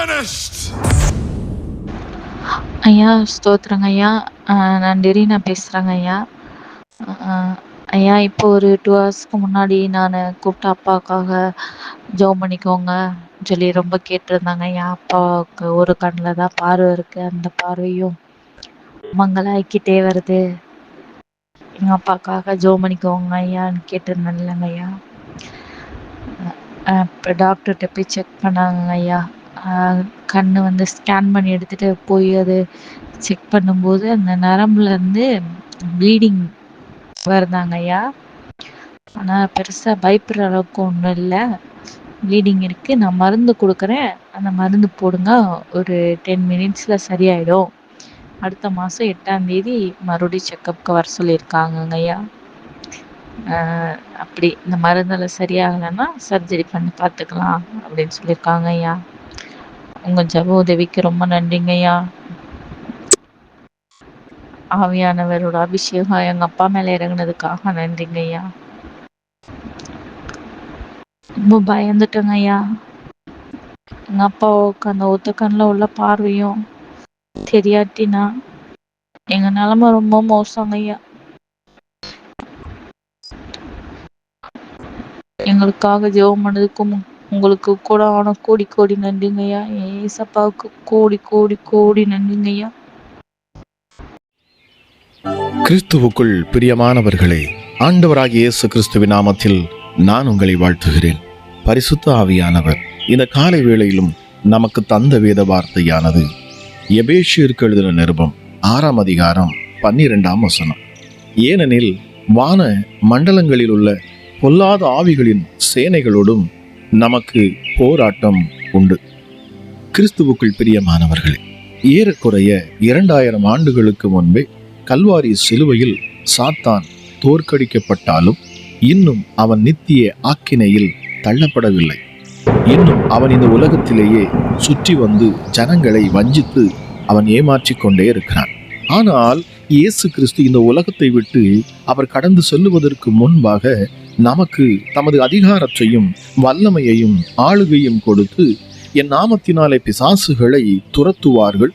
finished. ஐயா ஸ்தோத்திரங்க ஐயா. நான் டெரீனா பேசுகிறேங்க ஐயா. ஐயா இப்போ ஒரு 2 ஹவர்ஸ்க்கு முன்னாடி நான் கூப்பிட்டு அப்பாவுக்காக ஜெபம் பண்ணிக்கோங்க சொல்லி ரொம்ப கேட்டிருந்தாங்க ஐயா. அப்பாவுக்கு ஒரு கண்ணில் தான் பார்வை இருக்குது, அந்த பார்வையும் மங்களாக்கிட்டே வருது. எங்கள் அப்பாவுக்காக ஜெபம் பண்ணிக்கோங்க ஐயான்னு கேட்டிருந்தேன் இல்லைங்க ஐயா. இப்போ டாக்டர்கிட்ட போய் செக் பண்ணாங்க ஐயா. கண் வந்து ஸ்கேன் பண்ணி எடுத்துகிட்டு போய் அது செக் பண்ணும்போது அந்த நரம்புலேருந்து ப்ளீடிங் வருதாங்க ஐயா. ஆனால் பெருசாக பயப்படுற அளவுக்கு ஒன்றும் இல்லை. ப்ளீடிங் இருக்குது. நான் மருந்து கொடுக்குறேன், அந்த மருந்து போடுங்க, ஒரு 10 மினிட்ஸில் சரியாயிடும். அடுத்த மாதம் 8ஆம் தேதி மறுபடியும் செக்கப்புக்கு வர சொல்லியிருக்காங்கங்க ஐயா. அப்படி இந்த மருந்தில் சரியாகலைன்னா சர்ஜரி பண்ணி பார்த்துக்கலாம் அப்படின்னு சொல்லியிருக்காங்க ஐயா. உங்கள் ஜெப உதவிக்கு ரொம்ப நன்றிங்க ஐயா. ஆவியானவரோட அபிஷேகம் எங்கள் அப்பா மேலே இறங்குனதுக்காக நன்றிங்க ஐயா. ரொம்ப பயந்துட்டேங்க ஐயா. எங்கள் அப்பாவுக்கு அந்த ஒத்த கண்ணில் உள்ள பார்வையும் தெரியாட்டினா எங்கள் நிலமை ரொம்ப மோசங்க ஐயா. எங்களுக்காக ஜெபம் பண்ணதுக்கும் உங்களுக்கு கூட ஆன கோடி கோடி நன்றிங்க ஐயா. ஏசப்பாவுக்கு கோடி கோடி கோடி நன்றிங்க ஐயா. கிறிஸ்துவுக்குள் பிரியமானவர்களே, ஆண்டவராகிய இயேசு கிறிஸ்துவின் நாமத்தில் நான் உங்களை வாழ்த்துகிறேன். பரிசுத்த ஆவியானவர் இந்த காலை வேளையிலும் நமக்கு தந்த வேத வார்த்தையானது எபேசியருக்கு எழுதின நிருபம் 6ஆம் அதிகாரம் 12ஆம் வசனம். ஏனெனில் வான மண்டலங்களில் உள்ள பொல்லாத ஆவிகளின் சேனைகளோடும் நமக்கு போராட்டம் உண்டு. கிறிஸ்துவுக்குள் பிரியமானவர்களே, ஏறக்குறைய 2000 ஆண்டுகளுக்கு முன்பே கல்வாரி சிலுவையில் சாத்தான் தோற்கடிக்கப்பட்டாலும் இன்னும் அவன் நித்திய ஆக்கினையில் தள்ளப்படவில்லை. இன்னும் அவன் இந்த உலகத்திலேயே சுற்றி வந்து ஜனங்களை வஞ்சித்து அவன் ஏமாற்றிக் கொண்டே இருக்கிறான். ஆனால் இயேசு கிறிஸ்து இந்த உலகத்தை விட்டு அவர் கடந்து செல்லுவதற்கு முன்பாக நமக்கு தமது அதிகாரத்தையும் வல்லமையையும் ஆளுகையும் கொடுத்து, என் நாமத்தினாலே பிசாசுகளை துரத்துவார்கள்,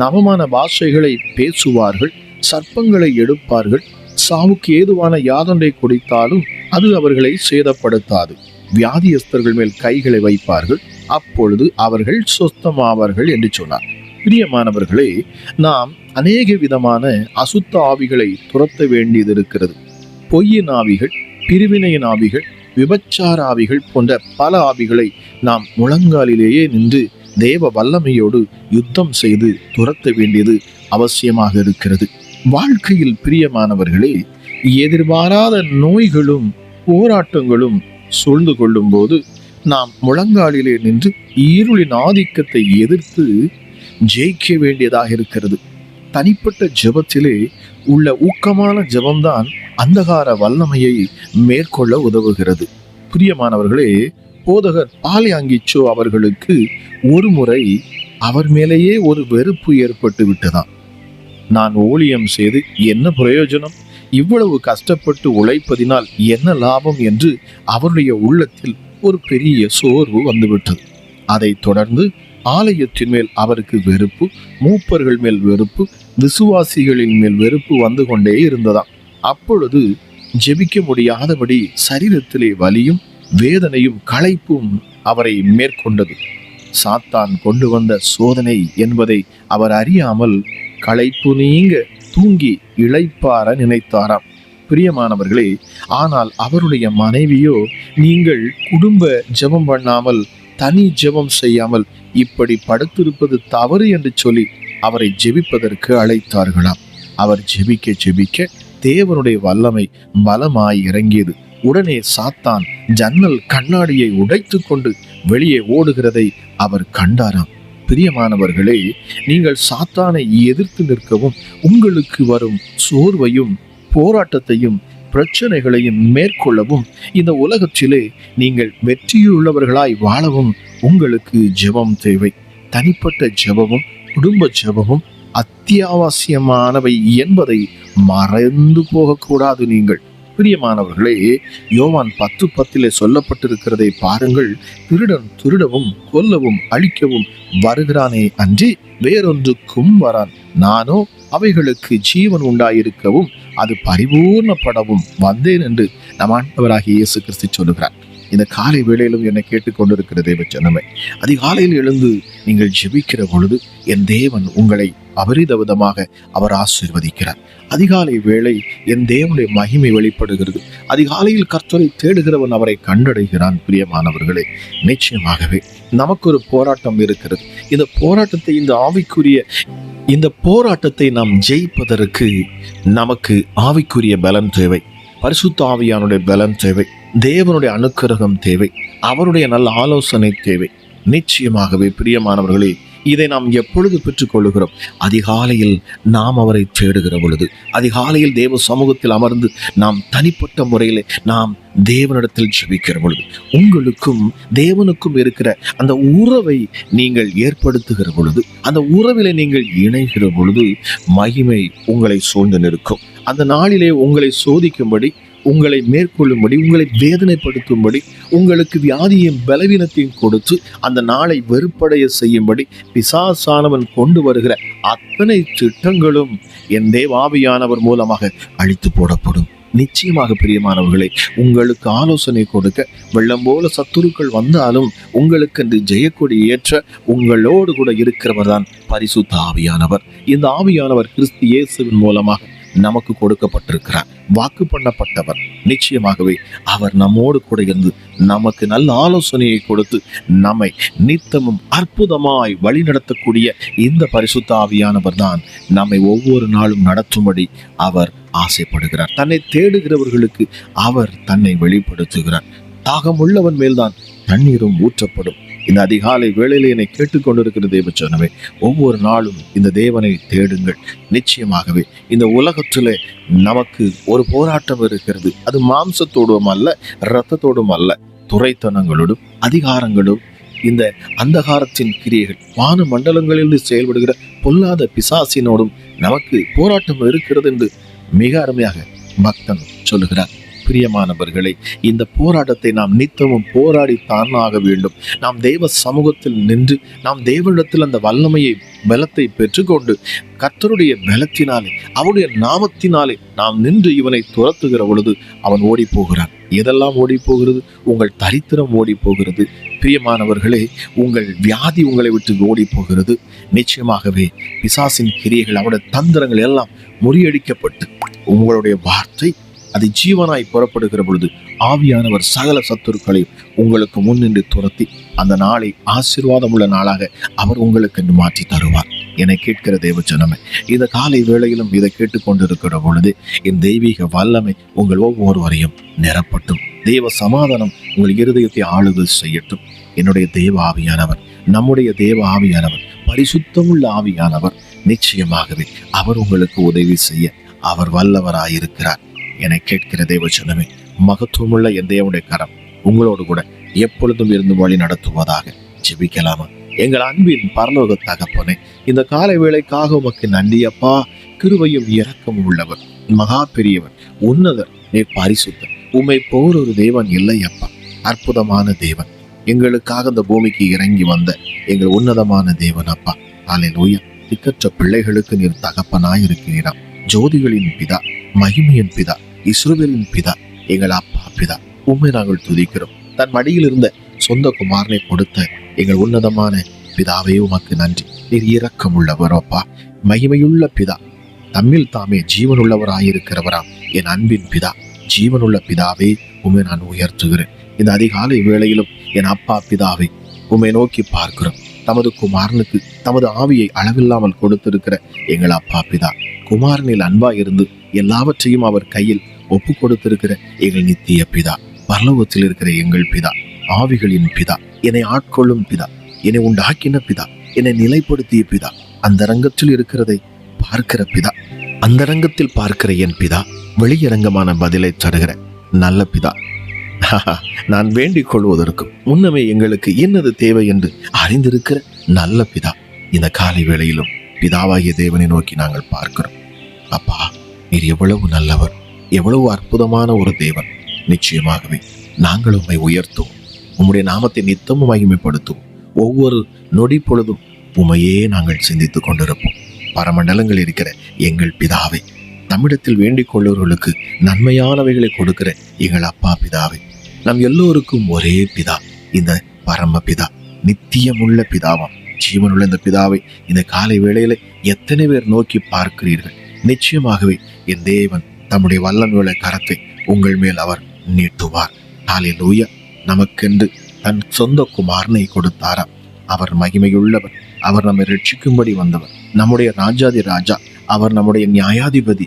நவமான பாஷைகளை பேசுவார்கள், சர்ப்பங்களை எடுப்பார்கள், சாவுக்கு ஏதுவான யாதொன்றை குடித்தாலும் அது அவர்களை சேதப்படுத்தாது, வியாதியஸ்தர்கள் மேல் கைகளை வைப்பார்கள், அப்பொழுது அவர்கள் சொஸ்தமாவார்கள் என்று சொன்னார். பிரியமானவர்களே, நாம் அநேக விதமான அசுத்த ஆவிகளை துரத்த வேண்டியது இருக்கிறது. பொய்யின் ஆவிகள், பிரிவினையின் ஆவிகள், விபச்சார ஆவிகள் போன்ற பல ஆவிகளை நாம் முழங்காலிலேயே நின்று தேவ வல்லமையோடு யுத்தம் செய்து துரத்த வேண்டியது அவசியமாக இருக்கிறது. வாழ்க்கையில் பிரியமானவர்களே, எதிர்பாராத நோய்களும் போராட்டங்களும் சூழ்ந்து கொள்ளும் போது நாம் முழங்காலிலே நின்று இருளின் ஆதிக்கத்தை எதிர்த்து ஜெயிக்க வேண்டியதாக இருக்கிறது. தனிப்பட்ட ஜெபத்திலே உள்ள ஊக்கமான ஜெபம்தான் அந்தகார வல்லமையை மேற்கொள்ள உதவுகிறது. பிரியமானவர்களே, போதகர் பாலியாங்கிச்சோ அவர்களுக்கு ஒரு முறை அவர் மேலேயே ஒரு வெறுப்பு ஏற்பட்டு விட்டதாம். நான் ஊழியம் செய்து என்ன பிரயோஜனம், இவ்வளவு கஷ்டப்பட்டு உழைப்பதினால் என்ன லாபம் என்று அவருடைய உள்ளத்தில் ஒரு பெரிய சோர்வு வந்துவிட்டது. அதைத் தொடர்ந்து ஆலயத்தின் மேல் அவருக்கு வெறுப்பு, மூப்பர்கள் மேல் வெறுப்பு, விசுவாசிகளின் மேல் வெறுப்பு வந்து கொண்டே இருந்ததாம். அப்பொழுது ஜெபிக்க முடியாதபடி சரீரத்திலே வலியும் வேதனையும் களைப்பும் அவரை மேற்கொண்டது. சாத்தான் கொண்டு வந்த சோதனை என்பதை அவர் அறியாமல் களைப்பு நீங்க தூங்கி இளைப்பார நினைத்தாராம். பிரியமானவர்களே, ஆனால் அவருடைய மனைவியோ, நீங்கள் குடும்ப ஜெபம் பண்ணாமல் தனி ஜெபம் செய்யாமல் இப்படி படுத்திருப்பது தவறு என்று சொல்லி அவரை ஜெபிப்பதற்கு அழைத்தார்களாம். அவர் ஜெபிக்க ஜெபிக்க தேவனுடைய வல்லமை பலமாய் இறங்கியது. உடனே சாத்தான் ஜன்னல் கண்ணாடியை உடைத்து கொண்டு வெளியே ஓடுகிறதை அவர் கண்டாராம். பிரியமானவர்களே, நீங்கள் சாத்தானை எதிர்த்து நிற்கவும் உங்களுக்கு வரும் சோர்வையும் போராட்டத்தையும் பிரச்சனைகளையும் மேற்கொள்ளவும் இந்த உலகத்திலே நீங்கள் வெற்றியுள்ளவர்களாய் வாழவும் உங்களுக்கு ஜெபம் தேவை. தனிப்பட்ட ஜெபமும் குடும்ப ஜெபமும் அத்தியாவசியமானவை என்பதை மறந்து போகக்கூடாது. நீங்கள் பிரியமானவர்களே, யோவான் 10:10 சொல்லப்பட்டிருக்கிறதை பாருங்கள். திருடன் திருடவும் கொல்லவும் அழிக்கவும் வருகிறானே அன்றி வேறொன்றுக்கும் வரான். நானோ அவைகளுக்கு ஜீவன் உண்டாயிருக்கவும் அது பரிபூர்ணப்படவும் வந்தேன் என்று நம் ஆண்டவராகிய இயேசு கிறிஸ்து சொல்லுகிறார். இந்த காலை வேளையிலும் என்னை கேட்டுக்கொண்டிருக்கிற தேவ ஜனமே, அதிகாலையில் எழுந்து நீங்கள் ஜெபிக்கிற பொழுது என் தேவன் உங்களை அபரித விதமாக அவர் ஆசீர்வதிக்கிறார். அதிகாலை வேளை என் தேவனுடைய மகிமை வெளிப்படுகிறது. அதிகாலையில் கர்த்தரை தேடுகிறவன் அவரை கண்டடைகிறான். பிரியமானவர்களே, நிச்சயமாகவே நமக்கு ஒரு போராட்டம் இருக்கிறது. இந்த போராட்டத்தை, இந்த போராட்டத்தை நாம் ஜெயிப்பதற்கு நமக்கு ஆவிக்குரிய பலன் தேவை, பரிசுத்த ஆவியானுடைய பலன் தேவை, தேவனுடைய அனுக்கிரகம் தேவை, அவருடைய நல்ல ஆலோசனை தேவை. நிச்சயமாகவே பிரியமானவர்களே, இதை நாம் எப்பொழுது பெற்றுக்கொள்ளுகிறோம்? அதிகாலையில் நாம் அவரை தேடுகிற பொழுது, அதிகாலையில் தேவ சமூகத்தில் அமர்ந்து நாம் தனிப்பட்ட முறையில் நாம் தேவனிடத்தில் ஜெபிக்கிற பொழுது, உங்களுக்கும் தேவனுக்கும் இருக்கிற அந்த உறவை நீங்கள் ஏற்படுத்துகிற பொழுது, அந்த உறவிலே நீங்கள் இணைகிற பொழுது மகிமை உங்களை சூழ்ந்து நிற்கும். அந்த நாளிலே உங்களை சோதிக்கும்படி, உங்களை மேற்கொள்ளும்படி, உங்களை வேதனைப்படுத்தும்படி, உங்களுக்கு வியாதியும் பலவீனத்தையும் கொடுத்து அந்த நாளை வெறுப்படைய செய்யும்படி பிசாசானவன் கொண்டு வருகிற அத்தனை திட்டங்களும் என் தேவாவியானவர் மூலமாக அழித்து போடப்படும். நிச்சயமாக பிரியமானவர்களை, உங்களுக்கு ஆலோசனை கொடுக்க வெள்ளம் போல சத்துருக்கள் வந்தாலும் உங்களுக்கு என்று ஜெயக்கொடி ஏற்ற உங்களோடு கூட இருக்கிறவர் தான் பரிசுத்த ஆவியானவர். இந்த ஆவியானவர் கிறிஸ்து இயேசுவின் மூலமாக நமக்கு கொடுக்கப்பட்டிருக்கிறார், வாக்கு பண்ணப்பட்டவர். நிச்சயமாகவே அவர் நம்மோடு கூட இருந்து நமக்கு நல்ல ஆலோசனையை கொடுத்து நம்மை நித்தமும் அற்புதமாய் வழி நடத்தக்கூடிய இந்த பரிசுத்த ஆவியானவர் தான் நம்மை ஒவ்வொரு நாளும் நடத்தும்படி அவர் ஆசைப்படுகிறார். தன்னை தேடுகிறவர்களுக்கு அவர் தன்னை வெளிப்படுத்துகிறார். தாகம் உள்ளவன் மேல்தான் தண்ணீரும் ஊற்றப்படும். இந்த அதிகாலை வேளையிலே என்னை கேட்டுக்கொண்டிருக்கிற தேவச்சனமே, ஒவ்வொரு நாளும் இந்த தேவனை தேடுங்கள். நிச்சயமாகவே இந்த உலகத்திலே நமக்கு ஒரு போராட்டம் இருக்கிறது. அது மாம்சத்தோடும் அல்ல, இரத்தத்தோடும் அல்ல, துரைத்தனங்களோடும் அதிகாரங்களோடும் இந்த அந்தகாரத்தின் கிரியைகள், வான மண்டலங்களிலிருந்து செயல்படுகிற பொல்லாத பிசாசினோடும் நமக்கு போராட்டம் இருக்கிறது என்று மிக அருமையாக பக்தன் சொல்லுகிறார். பிரியமானவர்களே, இந்த போராட்டத்தை நாம் நித்தமும் போராடித்தான் ஆக வேண்டும். நாம் தேவ சமூகத்தில் நின்று நாம் தேவனிடத்தில் அந்த வல்லமையை, பலத்தை பெற்றுக்கொண்டு கர்த்தருடைய பலத்தினாலே, அவருடைய நாமத்தினாலே நாம் நின்று இவனை துரத்துகிற பொழுது அவன் ஓடி போகிறான். எதெல்லாம் ஓடி போகிறது? உங்கள் தரித்திரம் ஓடி போகிறது. பிரியமானவர்களே, உங்கள் வியாதி உங்களை விட்டு ஓடி போகிறது. நிச்சயமாகவே பிசாசின் கிரியைகள், அவருடைய தந்திரங்கள் எல்லாம் முறியடிக்கப்பட்டு உங்களுடைய வார்த்தை அது ஜீவனாய் புறப்படுகிற பொழுது ஆவியானவர் சகல சத்துருக்களையும் உங்களுக்கு முன்னின்று துரத்தி அந்த நாளை ஆசீர்வாதம் உள்ள நாளாக அவர் உங்களுக்கு என்று மாற்றி தருவார். என்னை கேட்கிற தேவ ஜனமே, இந்த காலை வேளையிலும் இதை கேட்டுக்கொண்டிருக்கிற பொழுது என் தெய்வீக வல்லமை உங்கள் ஒவ்வொருவரையும் நிரப்பட்டும். தேவ சமாதானம் உங்கள் இருதயத்தை ஆளுகை செய்யட்டும். என்னுடைய தேவ ஆவியானவர், நம்முடைய தேவ ஆவியானவர், பரிசுத்தமுள்ள ஆவியானவர், நிச்சயமாகவே அவர் உங்களுக்கு உதவி செய்ய அவர் வல்லவராயிருக்கிறார். என்னை கேட்கிற தேவ ஜனமே, மகத்துவமுள்ள என் தேவனுடைய கரம் உங்களோடு கூட எப்பொழுதும் இருந்து வழி நடத்துவதாக. ஜெபிக்கலாமா? எங்கள் அன்பின் பரலோக தகப்பனே, இந்த காலை வேளைக்காக உமக்கு நன்றி அப்பா. கிருபையும் இரக்கமும் உள்ளவர், மகா பெரியவர், உன்னதர், நீர் பரிசுத்தர். உம்மை போர் ஒரு தேவன் இல்லை அப்பா. அற்புதமான தேவன், எங்களுக்காக இந்த பூமிக்கு இறங்கி வந்த எங்கள் உன்னதமான தேவன் அப்பா. அல்லேலூயா. திக்கற்ற பிள்ளைகளுக்கு நீர் தகப்பனாய் இருக்கிறீராம். ஜோதிகளின் பிதா, மகிமையின் பிதா, இஸ்ரவேலின் பிதா, எங்கள் அப்பா பிதா, உம்மை நாங்கள் துதிக்கிறோம். தன் மடியில் இருந்த சொந்த குமாரனை கொடுத்த எங்கள் உன்னதமான பிதாவே உமக்கு நன்றி. நீர் இரக்கம் உள்ளவர் அப்பா, மகிமையுள்ள பிதா, தம்மில் தாமே ஜீவனுள்ளவராயிருக்கிறவராம் என் அன்பின் பிதா, ஜீவனுள்ள பிதாவே உம்மை நான் உயர்த்துகிறேன். இந்த அதிகாலை வேளையிலும் என் அப்பா பிதாவை உம்மை நோக்கி பார்க்கிறோம். தமது குமாரனுக்கு தமது ஆவியை அளவில்லாமல் கொடுத்திருக்கிற எங்கள் அப்பா பிதா, குமாரனில் அன்பாய் இருந்து எல்லாவற்றையும் அவர் கையில் ஒப்பு கொடுத்திருக்கிற எங்கள் நித்திய பிதா, பரலோகத்தில் இருக்கிற எங்கள் பிதா, ஆவிகளின் பிதா, என்னை ஆட்கொள்ளும் பிதா, என்னை உண்டாக்கின பிதா, என்னை நிலைப்படுத்திய பிதா, அந்த ரங்கத்தில் இருக்கிறதை பார்க்கிற பிதா, அந்த ரங்கத்தில் பார்க்கிற என் பிதா, வெளியரங்கமான பதிலை தருகிற நல்ல பிதா, நான் வேண்டிக் கொள்வதற்கும் முன்னமே எங்களுக்கு என்னது தேவை என்று அறிந்திருக்கிற நல்ல பிதா, இந்த காலை வேளையிலும் பிதாவாகிய தேவனை நோக்கி நாங்கள் பார்க்கிறோம். அப்பா, நீர் எவ்வளவு நல்லவர், எவ்வளவு அற்புதமான ஒரு தேவன். நிச்சயமாகவே நாங்கள் உம்மை உயர்த்துவோம். உம்முடைய நாமத்தை நித்தமும் மகிமைப்படுத்துவோம். ஒவ்வொரு நொடி பொழுதும் உம்மையே நாங்கள் சிந்தித்துக் கொண்டிருப்போம். பரமண்டலங்கள் இருக்கிற எங்கள் பிதாவே, நம்மிடத்தில் வேண்டிக் கொள்ளுவர்களுக்கு நன்மையானவைகளை கொடுக்கிற எங்கள் அப்பா பிதாவே, நம் எல்லோருக்கும் ஒரே பிதா, இந்த பரம பிதா, நித்தியமுள்ள பிதாவாம். ஜீவனுள்ள இந்த பிதாவை இந்த காலை வேளையில எத்தனை பேர் நோக்கி பார்க்கிறீர்கள்? நிச்சயமாகவே என் தேவன் தம்முடைய வல்லமையுள்ள கரத்தை உங்கள் மேல் அவர் நீட்டுவார். ஹல்லேலூயா. நமக்கென்று தன் சொந்த குமாரனை கொடுத்தாராம். அவர் மகிமையுள்ளவர். அவர் நம்மை ரட்சிக்கும்படி வந்தவர். நம்முடைய ராஜாதி ராஜா. அவர் நம்முடைய நியாயாதிபதி,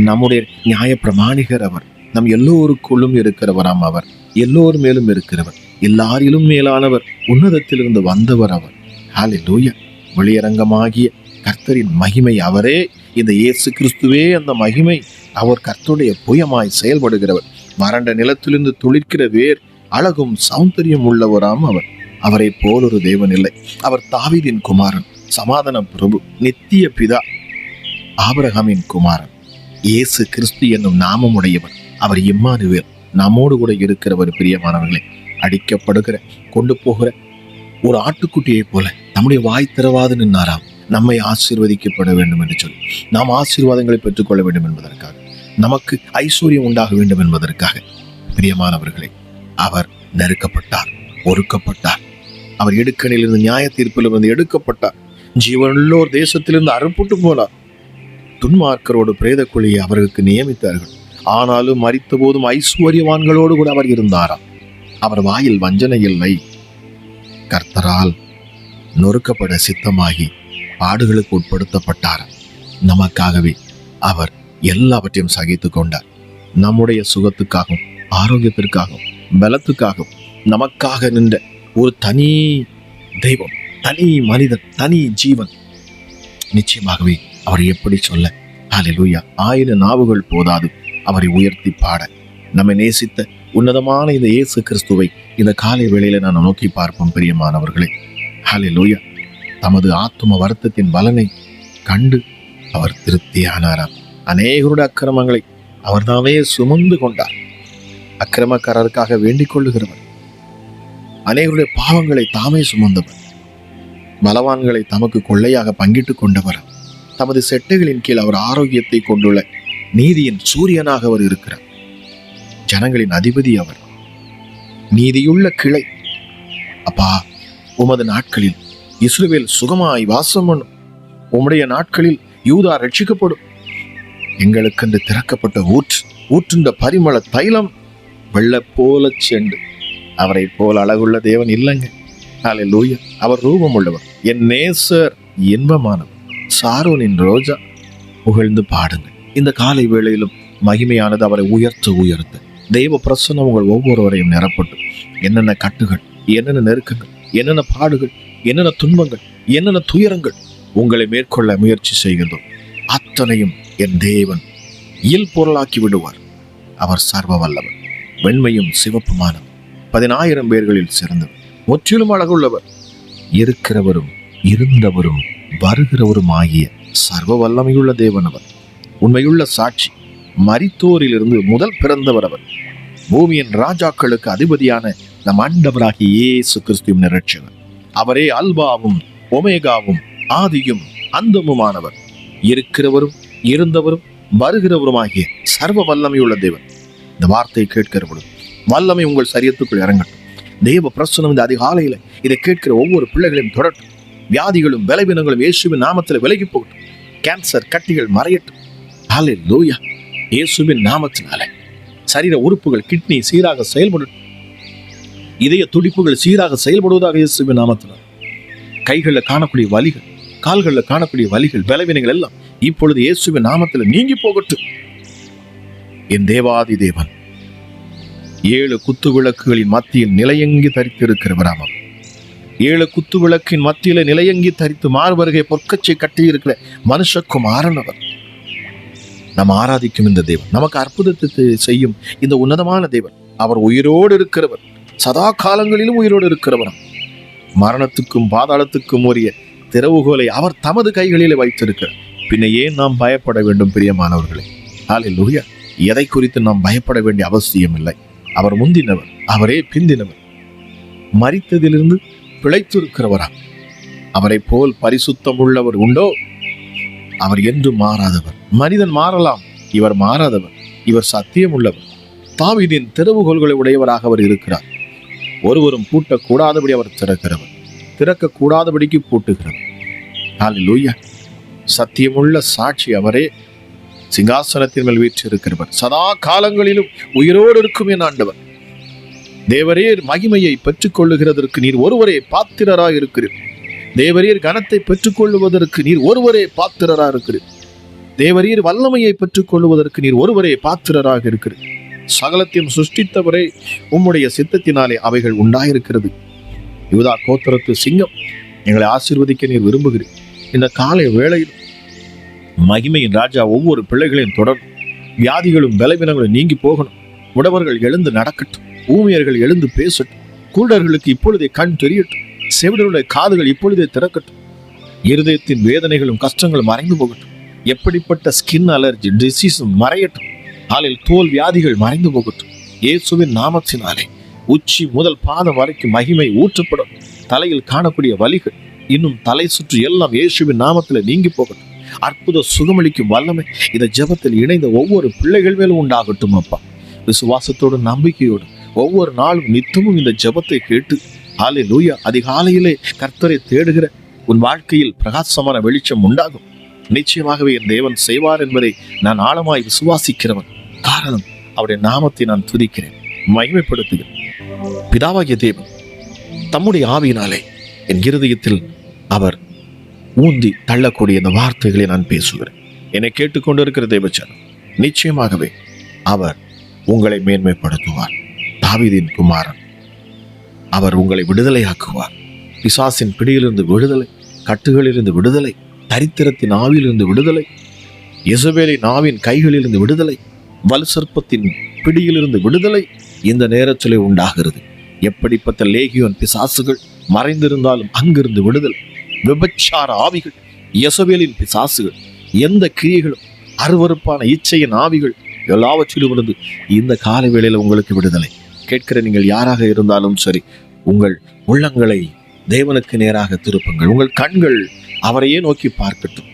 நம்முடைய நியாய பிரமாணிகர். அவர் நம் எல்லோருக்குள்ளும் இருக்கிறவராம். அவர் எல்லோர் மேலும் இருக்கிறவர், எல்லாரிலும் மேலானவர், உன்னதத்திலிருந்து வந்தவர் அவர். ஹல்லேலூயா. வெளியரங்கமாகிய கர்த்தரின் மகிமை அவரே. இந்த இயேசு கிறிஸ்துவே அந்த மகிமை. அவர் கர்த்தருடைய புயமாய் செயல்படுகிறவர். வறண்ட நிலத்திலிருந்து துளிர்க்கிற வேர், அழகும் சௌந்தரியம் உள்ளவராம் அவர். அவரை போல் ஒரு தேவன் இல்லை. அவர் தாவீதின் குமாரன், சமாதான பிரபு, நித்திய பிதா, ஆபிரகாமின் குமாரன், இயேசு கிறிஸ்து என்னும் நாமமுடையவர். அவர் இம்மானுவேல், நம்மோடு கூட இருக்கிறவர். பிரியமானவர்களே, அடிக்கப்படுகிற, கொண்டு போகிற ஒரு ஆட்டுக்குட்டியை போல நம்முடைய வாய் திறவாது நின்றாராம். நம்மை ஆசீர்வதிக்கப்பட வேண்டும் என்று சொல்லி, நாம் ஆசீர்வாதங்களை பெற்றுக்கொள்ள வேண்டும் என்பதற்காக, நமக்கு ஐஸ்வர்யம் உண்டாக வேண்டும் என்பதற்காக, பிரியமானவர்களே, அவர் நெருக்கப்பட்டார், ஒடுக்கப்பட்டார். அவர் இடுக்கணிலிருந்து, நியாய தீர்ப்பிலிருந்து எடுக்கப்பட்டார். ஜீவனுள்ளோர் தேசத்திலிருந்து அறுப்புட்டு போனார். துன்மார்க்கரோடு பிரேத குழியை அவர்களுக்கு நியமித்தார்கள். ஆனாலும் மரித்த போதும் ஐஸ்வர்யவான்களோடு கூட அவர் இருந்தாராம். அவர் வாயில் வஞ்சனை இல்லை. கர்த்தரால் நொறுக்கப்பட சித்தமாகி பாடுகளுக்கு உட்படுத்தப்பட்டார். நமக்காகவே அவர் எல்லாவற்றையும் சகித்துக் கொண்டார். நம்முடைய சுகத்துக்காகவும், ஆரோக்கியத்திற்காகவும், பலத்துக்காகவும் நமக்காக நின்ற ஒரு தனி தெய்வம், தனி மனிதன், தனி ஜீவன். நிச்சயமாகவே அவர் எப்படி சொல்ல, ஹல்லேலூயா, 1000 நாவுகள் போதாது அவரை உயர்த்தி பாட. நம்மை நேசித்த உன்னதமான இந்த இயேசு கிறிஸ்துவை இந்த காலை வேளையில நான் நோக்கி பார்ப்போம். பிரியமானவர்களே, ஹல்லேலூயா. தமது ஆத்தும வருத்தத்தின் பலனை கண்டு அவர் திருப்தியானாராம். அநேகருடைய அக்கிரமங்களை அவர் தாமே சுமந்து கொண்டார். அக்கிரமக்காரருக்காக வேண்டிக் கொள்ளுகிறவர், அநேகருடைய பாவங்களை தாமே சுமந்தவர், பலவான்களை தமக்கு கொள்ளையாக பங்கிட்டுக் கொண்டவர். தமது செட்டைகளின் கீழ் அவர் ஆரோக்கியத்தை கொண்டுள்ள நீதியின் சூரியனாக அவர் இருக்கிறார். ஜனங்களின் அதிபதி அவர், நீதியுள்ள கிளை. அப்பா, உமது நாட்களில் இஸ்ரவேல் சுகமாய் வாசம் பண்ணும். உம்முடைய நாட்களில் யூதா ரட்சிக்கப்படும். எங்களுக்கென்று திறக்கப்பட்ட ஊற்றுண்ட பரிமள தைலம் வெள்ள போல சென்று. அவரை போல் அழகுள்ள தேவன் இல்லைங்க. ஹல்லேலூயா. அவர் ரூபம் உள்ளவர், என் நேசர், இன்பமானவர், சாரோனின் ரோஜா. புகழ்ந்து பாடுங்கள். இந்த காலை வேளையிலும் மகிமையானது அவரை உயர்த்த தெய்வ பிரசன்னம் உங்கள் ஒவ்வொருவரையும் நிரப்பட்டும். என்னென்ன கட்டுகள், என்னென்ன நெருக்கங்கள், என்னென்ன பாடுகள், என்னென்ன துன்பங்கள், என்னென்ன துயரங்கள் உங்களை மேற்கொள்ள முயற்சி செய்கிறதோ அத்தனையும் என் தேவன் பொருளாக்கி விடுவார். அவர் சர்வ வல்லவர், வெண்மையும் சிவப்புமானவர், 10,000 பேர்களில் சிறந்தவர், முற்றிலும் அழகுள்ளவர், இருக்கிறவரும் இருந்தவரும் வருகிறவரும் ஆகிய சர்வ வல்லமையுள்ள தேவன் அவர். உண்மையுள்ள சாட்சி, மரித்தோரிலிருந்து முதல் பிறந்தவர் அவர். பூமியின் ராஜாக்களுக்கு அதிபதியான நம் ஆண்டவராகிய இயேசு கிறிஸ்துவின் இரட்சகர். அவரே அல்பாவும் ஒமேகாவும் ஆதியும் அந்தமுமானவர், இருக்கிறவரும் இருந்தவரும் வருகிறவருமாகிய சர்வ வல்லமையுள்ள தேவன். இந்த வார்த்தையை கேட்கிற பொழுது வல்லமை உங்கள் சரீரத்துக்குள் இறங்கட்டும். தேவ பிரசன்னம் இந்த அதிகாலையில இதை கேட்கிற ஒவ்வொரு பிள்ளைகளையும் தொடரட்டும். வியாதிகளும் பலவீனங்களும் இயேசுவின் நாமத்தில் விலகி போகட்டும். கேன்சர் கட்டிகள் மறையட்டும். ஹல்லேலூயா. இயேசுவின் நாமத்தினால சரீர உறுப்புகள், கிட்னி சீராக செயல்படட்டும். இதய துடிப்புகள் சீராக செயல்படுவதாக இயேசுவின் நாமத்தினால். கைகளில் காணக்கூடிய வலிகள், கால்களில் காணக்கூடிய வலிகள், பலவீனங்கள் எல்லாம் இப்பொழுது இயேசுவின் நாமத்தில் நீங்கி போகட்டும். என் தேவாதி தேவன் 7 குத்து விளக்குகளின் மத்தியில் நிலையங்கி தரித்திருக்கிறவராம். 7 குத்து விளக்கின் மத்தியில நிலையங்கி தரித்து மார்பருகே பொற்கச்சை கட்டியிருக்கிற மனுஷகுமாரன் அவர். நாம் ஆராதிக்கும் இந்த தேவன், நமக்கு அற்புதத்தை செய்யும் இந்த உன்னதமான தேவன், அவர் உயிரோடு இருக்கிறவர், சதா காலங்களிலும் உயிரோடு இருக்கிறவர். மரணத்துக்கும் பாதாளத்துக்கும் உரிய திறவுகோலை அவர் தமது கைகளிலே வைத்திருக்கிறார். பின்ன ஏன் நாம் பயப்பட வேண்டும்? பிரியமானவர்களே, ஹல்லேலூயா. எதை குறித்து நாம் பயப்பட வேண்டிய அவசியம் இல்லை. அவர் முந்தினவர், அவரே பிந்தினவர், மரித்ததிலிருந்து பிழைத்திருக்கிறவரா? அவரை போல் பரிசுத்தம் உள்ளவர் உண்டோ? அவர் என்று மாறாதவர். மனிதன் மாறலாம், இவர் மாறாதவர். இவர் சத்தியம் உள்ளவர். தாவீதின் திறவுகோல்களை உடையவராக அவர் இருக்கிறார். ஒருவரும் பூட்டக்கூடாதபடி அவர் திறக்கிறவர், திறக்கக்கூடாதபடிக்கு பூட்டுகிறவர். ஹல்லேலூயா. சத்தியமுள்ள சாட்சி அவரே. சிங்காசனத்தின் மேல் வீற்றிருக்கிறவர், சதா காலங்களிலும் உயிரோடு இருக்கும் என் ஆண்டவர். தேவரீர் மகிமையை பெற்றுக் கொள்ளுகிறதற்கு நீர் ஒருவரே பாத்திரராக இருக்கிறீர். தேவரீர் கனத்தை பெற்றுக் கொள்ளுவதற்கு நீர் ஒருவரே பாத்திரராக இருக்கிறீர். தேவரீர் வல்லமையை பெற்றுக் கொள்வதற்கு நீர் ஒருவரே பாத்திரராக இருக்கிறீர். சகலத்தையும் சிருஷ்டித்தவரே, உம்முடைய சித்தத்தினாலே அவைகள் உண்டாயிருக்கிறது. யூதா கோத்திரத்து சிங்கம், எங்களை ஆசீர்வதிக்க நீர் விரும்புகிறீர். இந்த காலை வேளையில் மகிமையின் ராஜா ஒவ்வொரு பிள்ளைகளையும் தொடரும். வியாதிகளும் பலவீனங்களும் நீங்கி போகணும். உடவர்கள் எழுந்து நடக்கட்டும், ஊமையர்கள் எழுந்து பேசட்டும், குருடர்களுக்கு இப்பொழுதே கண் தெரியட்டும், செவிடருடைய காதுகள் இப்பொழுதே திறக்கட்டும். இருதயத்தின் வேதனைகளும் கஷ்டங்களும் மறைந்து போகட்டும். எப்படிப்பட்ட ஸ்கின் அலர்ஜி டிசீஸும் மறையட்டும். காலில் தோல் வியாதிகள் மறைந்து போகட்டும். இயேசுவின் நாமத்தினாலே உச்சி முதல் பாதம் வரைக்கும் மகிமை ஊற்றப்படும். தலையில் காணக்கூடிய வலிகள், இன்னும் தலை சுற்று எல்லாம் இயேசுவின் நாமத்தில் நீங்கி போகட்டும். அற்புத சுகமளிக்கும் வல்லமை இந்த ஜெபத்தில் இணைந்த ஒவ்வொரு பிள்ளைகள் மேலும் உண்டாகட்டும். அப்பா, விசுவாசத்தோடு நம்பிக்கையோடு ஒவ்வொரு நாளும் நித்தமும் இந்த ஜெபத்தை கேட்டு ஹல்லேலூயா அதிகாலையிலே கர்த்தரை தேடுகிற உன் வாழ்க்கையில் பிரகாசமான வெளிச்சம் உண்டாகும். நிச்சயமாகவே என் தேவன் செய்வார் என்பதை நான் ஆழமாய் விசுவாசிக்கிறவன். காரணம், அவருடைய நாமத்தை நான் துதிக்கிறேன், மகிமைப்படுத்துகிறேன். பிதாவாகிய தேவன் தம்முடைய ஆவியினாலே என் இருதயத்தில் அவர் ஊந்தி தள்ளக்கூடிய இந்த வார்த்தைகளை நான் பேசுகிறேன். என்னை கேட்டுக்கொண்டிருக்கிற தேவச்சனம், நிச்சயமாகவே அவர் உங்களை மேன்மைப்படுத்துவார். தாவீதின் குமாரன், அவர் உங்களை விடுதலையாக்குவார். பிசாசின் பிடியிலிருந்து விடுதலை, கட்டுகளிலிருந்து விடுதலை, தரித்திரத்தின் ஆவியிலிருந்து விடுதலை, யெசபேலின் ஆவின் கைகளிலிருந்து விடுதலை, வலுசற்பத்தின் பிடியிலிருந்து விடுதலை இந்த நேரத்திலே உண்டாகிறது. எப்படிப்பட்ட லேகியோன் பிசாசுகள் மறைந்திருந்தாலும் அங்கிருந்து விடுதலை. விபச்சார ஆவிகள், யெசபேலின் பிசாசுகள், எந்த கிரியைகளும், அருவருப்பான இச்சையின் ஆவிகள் எல்லாவற்றிலும் இருந்து இந்த காலை வேளையில உங்களுக்கு விடுதலை. கேட்கிற நீங்கள் யாராக இருந்தாலும் சரி, உங்கள் உள்ளங்களை தேவனுக்கு நேராக திருப்புங்கள். உங்கள் கண்கள் அவரையே நோக்கி பார்க்கட்டும்.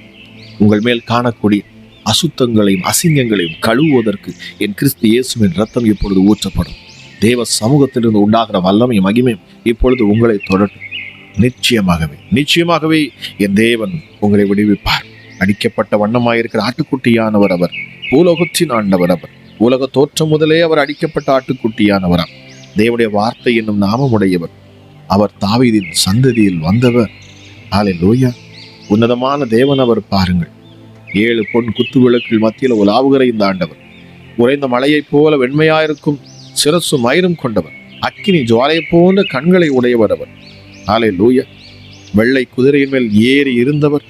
உங்கள் மேல் காணக்கூடிய அசுத்தங்களையும் அசிங்கங்களையும் கழுவுவதற்கு என் கிறிஸ்து இயேசுவின் ரத்தம் இப்பொழுது ஊற்றப்படும். தேவ சமூகத்திலிருந்து உண்டாகிற வல்லமை மகிமையும் இப்பொழுது உங்களை தொடரும். நிச்சயமாகவே என் தேவன் உங்களை விடுவிப்பார். அடிக்கப்பட்ட வண்ணமாயிருக்கிற ஆட்டுக்குட்டியானவர் அவர். பூலோகத்தின் ஆண்டவர் அவர். உலக தோற்றம் முதலே அவர் அடிக்கப்பட்ட ஆட்டுக்குட்டியானவராம். தேவனுடைய வார்த்தை என்னும் நாமமுடையவர். அவர் தாவீதின் சந்ததியில் வந்தவர். ஹல்லேலூயா. உன்னதமான தேவன் அவர். பாருங்கள், 7 பொன் குத்து விளக்கில் மத்தியில் உலாவுகிற இந்த ஆண்டவர், உறைந்த மலையைப் போல வெண்மையாயிருக்கும் சிரசும் மயிரும் கொண்டவர், அக்கினி ஜுவாலை போன்ற கண்களை உடையவர் அவர். ஹல்லேலூயா. வெள்ளை குதிரையின் மேல் ஏறி இருந்தவர்,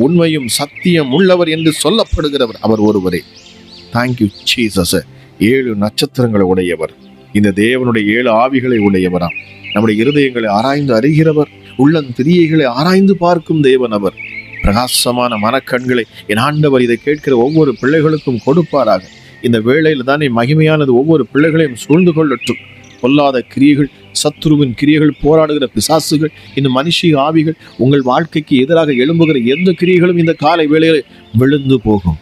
உண்மையும் சத்தியம் உள்ளவர் என்று சொல்லப்படுகிறவர் அவர் ஒருவரே. Thank you Jesus. 7 நட்சத்திரங்களை உடையவர், இந்த தேவனுடைய 7 ஆவிகளை உடையவராம். நம்முடைய இருதயங்களை ஆராய்ந்து அறிகிறவர், உள்ளந்திரியைகளை ஆராய்ந்து பார்க்கும் தேவன் அவர். பிரகாசமான மனக்கண்களை என் ஆண்டவர் இதை கேட்கிற ஒவ்வொரு பிள்ளைகளுக்கும் கொடுப்பாராக. இந்த வேளையில் தானே மகிமையானது ஒவ்வொரு பிள்ளைகளையும் சூழ்ந்து கொள்ளட்டும். பொல்லாத கிரியைகள், சத்துருவின் கிரியைகள், போராடுகிற பிசாசுகள், இந்த மனுஷிய ஆவிகள், உங்கள் வாழ்க்கைக்கு எதிராக எழும்புகிற எந்த கிரியைகளும் இந்த காலை வேளையில் விழுந்து போகும்.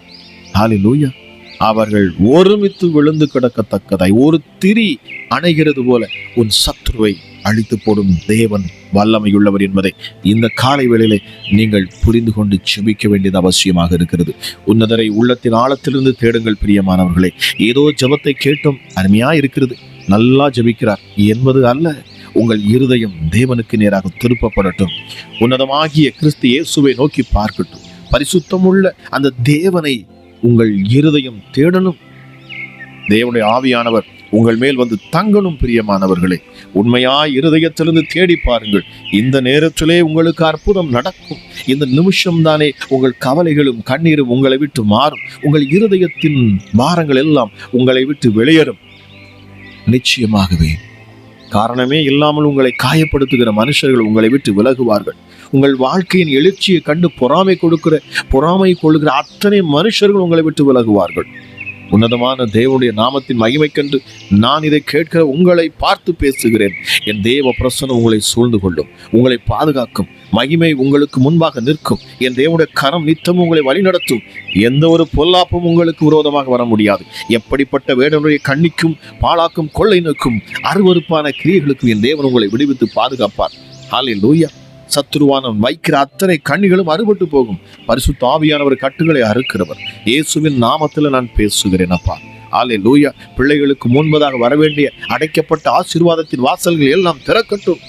ஹல்லேலூயா. அவர்கள் ஒருமித்து விழுந்து கிடக்கத்தக்கதாய் ஒரு திரி அணைகிறது போல உன் சத்துருவை அழித்து போடும் தேவன் வல்லமையுள்ளவர் என்பதை இந்த காலை வேளையிலே நீங்கள் புரிந்து கொண்டு செபிக்க வேண்டியது அவசியமாக இருக்கிறது. உன்னதரை உள்ளத்தின் ஆழத்திலிருந்து தேடுங்கள் பிரியமானவர்களே. ஏதோ ஜெபத்தை கேட்டோம், அருமையா இருக்கிறது, நல்லா ஜெபிக்கிறார் என்பது அல்ல. உங்கள் இருதயம் தேவனுக்கு நேராக திருப்பப்படட்டும். உன்னதமாகிய கிறிஸ்து இயேசுவை நோக்கி பார்க்கட்டும். பரிசுத்தமுள்ள அந்த தேவனை உங்கள் இருதயம் தேடணும். தேவனுடைய ஆவியானவர் உங்கள் மேல் வந்து தங்கணும். பிரியமானவர்களே, உண்மையாய் இருதயத்திலிருந்து தேடி பாருங்கள். இந்த நேரத்திலே உங்களுக்கு அற்புதம் நடக்கும். இந்த நிமிஷம் தானே உங்கள் கவலைகளும் கண்ணீரும் உங்களை விட்டு மாறும். உங்கள் இருதயத்தின் பாரங்கள் எல்லாம் உங்களை விட்டு வெளியேறும். நிச்சயமாகவே காரணமே இல்லாமல் உங்களை காயப்படுத்துகிற மனுஷர்கள் உங்களை விட்டு விலகுவார்கள். உங்கள் வாழ்க்கையின் எழுச்சியை கண்டு பொறாமை கொள்ளுகிற அத்தனை மனுஷர்கள் உங்களை விட்டு விலகுவார்கள். உன்னதமான தேவனுடைய நாமத்தின் மகிமைக்கென்று நான் இதை கேட்கிற உங்களை பார்த்து பேசுகிறேன். என் தேவ பிரசன்னம் உங்களை சூழ்ந்து கொள்ளும், உங்களை பாதுகாக்கும், மகிமை உங்களுக்கு முன்பாக நிற்கும். என் தேவனுடைய கரம் நித்தமும் உங்களை வழிநடத்தும். எந்த ஒரு பொல்லாப்பும் உங்களுக்கு விரோதமாக வர முடியாது. எப்படிப்பட்ட வேடனுடைய கண்ணிக்கும் பாழாக்கும் கொள்ளை நோக்கும் அருவருப்பான கிரியைகளுக்கும் என் தேவன் உங்களை விடுவித்து பாதுகாப்பார். ஹல்லேலூயா. சத்துருவானவன் வைக்கிற அத்தனை கண்ணிகளும் அறுபட்டு போகும். பரிசுத்த ஆவியானவர் கட்டுகளை அறுக்கிறவர். இயேசுவின் நாமத்தில் நான் பேசுகிறேன் அப்பா. ஹல்லேலூயா. பிள்ளைகளுக்கு முன்பதாக வரவேண்டிய அடைக்கப்பட்ட ஆசீர்வாதத்தின் வாசல்கள் எல்லாம் திறக்கட்டும்.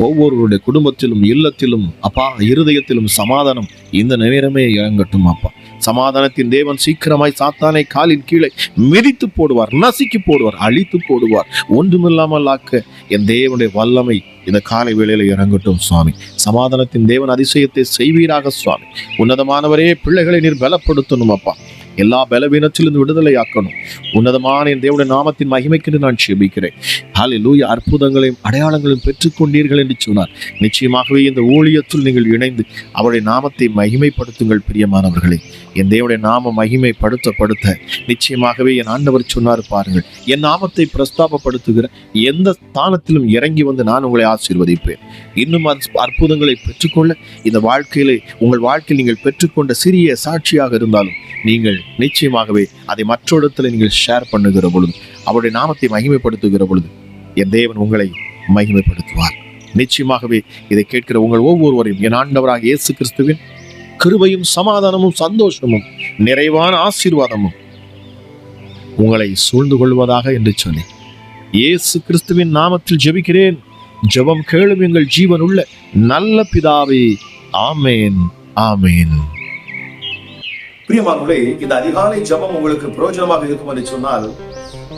ஒவ்வொருவருடைய குடும்பத்திலும் இல்லத்திலும் அப்பா இருதயத்திலும் சமாதானம் இந்த நேரமே இறங்கட்டும் அப்பா. சமாதானத்தின் தேவன் சீக்கிரமாய் சாத்தானை காலின் கீழே மிதித்து போடுவார், நசுக்கி போடுவார், அழித்து போடுவார். ஒன்றுமில்லாமல் ஆக்க என் தேவனுடைய வல்லமை இந்த காலை வேளையில இறங்கட்டும் சுவாமி. சமாதானத்தின் தேவன் அதிசயத்தை செய்வீராக சுவாமி. உன்னதமானவரே, பிள்ளைகளை நீர் பலப்படுத்தணும் அப்பா. எல்லா பலவீனத்திலிருந்து விடுதலையாக்கணும். உன்னதமான என் தேவனுடைய நாமத்தின் மகிமைக்கு நான் செபிக்கிறேன். ஹல்லேலூயா. அற்புதங்களையும் அடையாளங்களையும் பெற்றுக்கொண்டீர்கள் என்று சொன்னார். நிச்சயமாகவே இந்த ஊழியத்தில் நீங்கள் இணைந்து அவருடைய நாமத்தை மகிமைப்படுத்துங்கள் பிரியமானவர்களே. என் தேவனுடைய நாம மகிமைப்படுத்த நிச்சயமாகவே என் ஆண்டவர் சொன்னார் பாருங்கள், என் நாமத்தை பிரஸ்தாபப்படுத்துகிற எந்த ஸ்தானத்திலும் இறங்கி வந்து நான் உங்களை ஆசீர்வதிப்பேன். இன்னும் அற்புதங்களை பெற்றுக்கொள்ள இந்த வாழ்க்கையிலே உங்கள் வாழ்க்கையில் நீங்கள் பெற்றுக்கொண்ட சிறிய சாட்சியாக இருந்தாலும் நீங்கள் நிச்சயமாகவே அதை மற்றொருத்தில் நீங்கள் ஷேர் பண்ணுகிற பொழுது, அவருடைய நாமத்தை மகிமைப்படுத்துகிற பொழுது என் தேவன் உங்களை மகிமைப்படுத்துவார். நிச்சயமாகவே இதை கேட்கிற உங்கள் ஒவ்வொருவரையும் என் ஆண்டவராக இயேசு கிறிஸ்துவின் கிருபையும் சமாதானமும் சந்தோஷமும் நிறைவான ஆசீர்வாதமும் உங்களை சூழ்ந்து கொள்வதாக என்று சொல்லி இயேசு கிறிஸ்துவின் நாமத்தில் ஜெபிக்கிறேன். ஜெபம் கேளும் எங்கள் ஜீவன் உள்ள நல்ல பிதாவே. ஆமேன், ஆமேன். பிரியமானவர்களே, இந்த அதிகாலை ஜெபம் உங்களுக்கு பிரயோஜனமாக இருக்கும் என்று சொன்னால்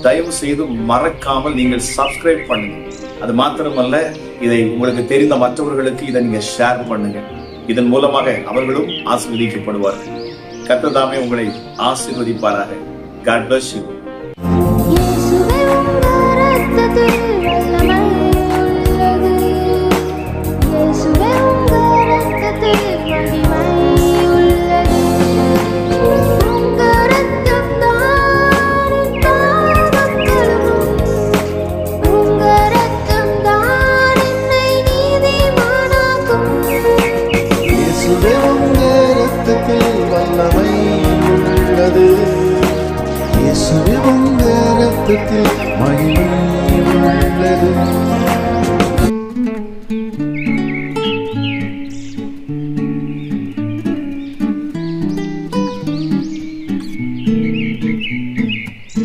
தயவு செய்து மறக்காமல் நீங்கள் சப்ஸ்கிரைப் பண்ணுங்க. அது மாத்திரமல்ல, இதை உங்களுக்கு தெரிந்த மற்றவர்களுக்கு இதை நீங்க ஷேர் பண்ணுங்க. இதன் மூலமாக அவர்களும் ஆசீர்வதிக்கப்படுவார்கள். கர்த்தர் தாமே உங்களை ஆசீர்வதிப்பாராக. God bless you. இயேசுவே உங்க இரத்தத்தில் மகிமை உள்ளது.